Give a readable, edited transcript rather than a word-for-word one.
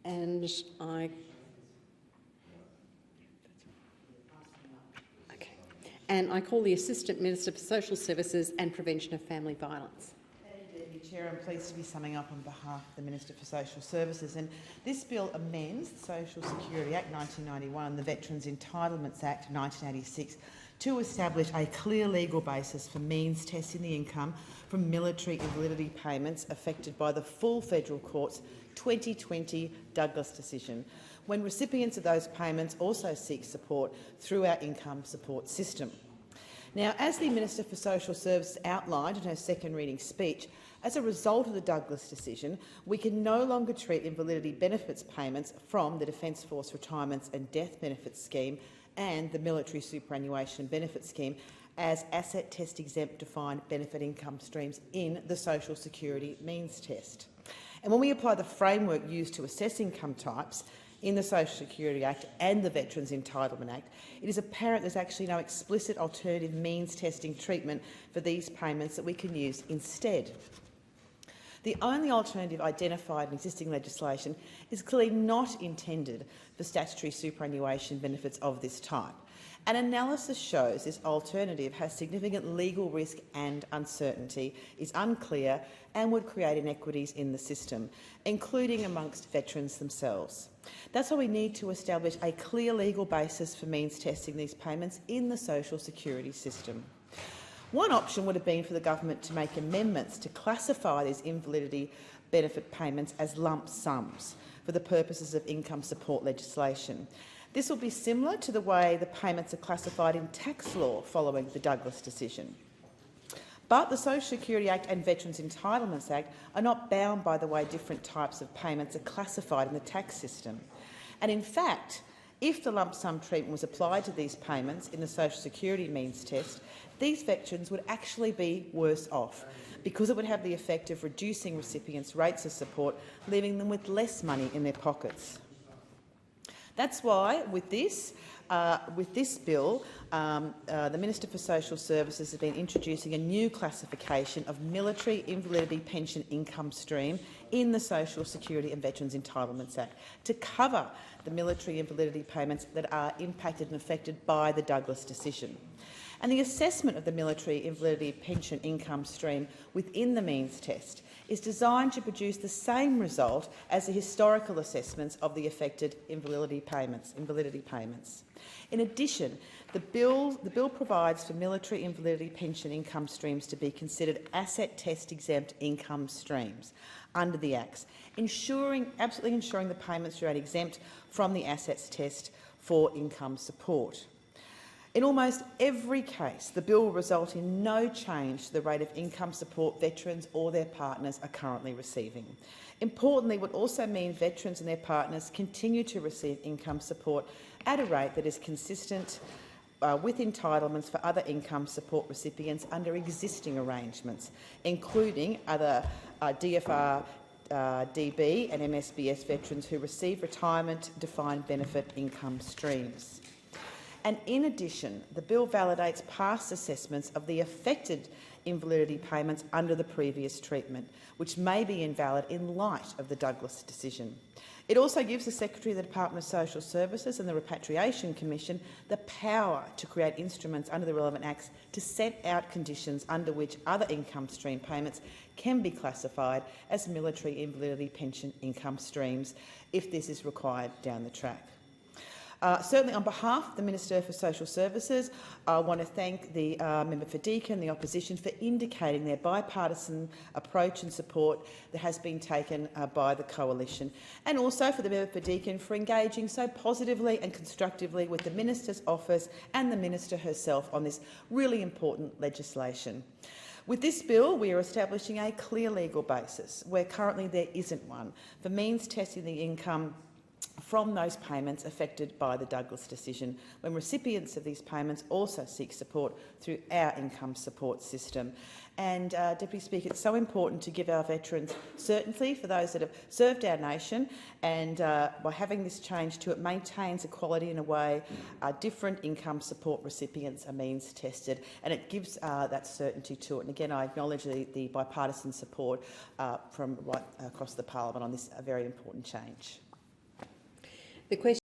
And I call the Assistant Minister for Social Services and Prevention of Family Violence. Deputy Chair, I'm pleased to be summing up on behalf of the Minister for Social Services. And this bill amends the Social Security Act 1991 and the Veterans Entitlements Act 1986 to establish a clear legal basis for means testing the income from military invalidity payments affected by the full Federal Court's 2020 Douglas decision, when recipients of those payments also seek support through our income support system. Now, as the Minister for Social Services outlined in her second reading speech, as a result of the Douglas decision, we can no longer treat invalidity benefits payments from the Defence Force Retirements and Death Benefits Scheme and the Military Superannuation Benefit Scheme as asset test exempt defined benefit income streams in the Social Security means test. And when we apply the framework used to assess income types in the Social Security Act and the Veterans Entitlement Act, it is apparent there's actually no explicit alternative means testing treatment for these payments that we can use instead. The only alternative identified in existing legislation is clearly not intended for statutory superannuation benefits of this type. An analysis shows this alternative has significant legal risk and uncertainty, is unclear and would create inequities in the system, including amongst veterans themselves. That's why we need to establish a clear legal basis for means testing these payments in the social security system. One option would have been for the government to make amendments to classify these invalidity benefit payments as lump sums for the purposes of income support legislation. This will be similar to the way the payments are classified in tax law following the Douglas decision. But the Social Security Act and Veterans Entitlements Act are not bound by the way different types of payments are classified in the tax system. And in fact, if the lump sum treatment was applied to these payments in the Social Security means test, these veterans would actually be worse off because it would have the effect of reducing recipients' rates of support, leaving them with less money in their pockets. That's why, with this bill, the Minister for Social Services has been introducing a new classification of military invalidity pension income stream in the Social Security and Veterans Entitlements Act to cover the military invalidity payments that are impacted and affected by the Douglas decision. And the assessment of the military invalidity pension income stream within the means test is designed to produce the same result as the historical assessments of the affected invalidity payments. In addition, the bill provides for military invalidity pension income streams to be considered asset test exempt income streams under the Acts, absolutely ensuring the payments remain exempt from the assets test for income support. In almost every case, the bill will result in no change to the rate of income support veterans or their partners are currently receiving. Importantly, it would also mean veterans and their partners continue to receive income support at a rate that is consistent with entitlements for other income support recipients under existing arrangements, including other DFR, DB and MSBS veterans who receive retirement defined benefit income streams. And in addition, the bill validates past assessments of the affected invalidity payments under the previous treatment, which may be invalid in light of the Douglas decision. It also gives the Secretary of the Department of Social Services and the Repatriation Commission the power to create instruments under the relevant acts to set out conditions under which other income stream payments can be classified as military invalidity pension income streams if this is required down the track. Certainly, on behalf of the Minister for Social Services, I want to thank the member for Deakin, the opposition, for indicating their bipartisan approach and support that has been taken by the coalition, and also for the member for Deakin for engaging so positively and constructively with the Minister's office and the Minister herself on this really important legislation. With this bill, we are establishing a clear legal basis, where currently there isn't one, for means testing the income from those payments affected by the Douglas decision, when recipients of these payments also seek support through our income support system. And, Deputy Speaker, it's so important to give our veterans certainty for those that have served our nation, and by having this change to it maintains equality in a way different income support recipients are means tested, and it gives that certainty to it. And again, I acknowledge the bipartisan support from right across the parliament on this very important change. The question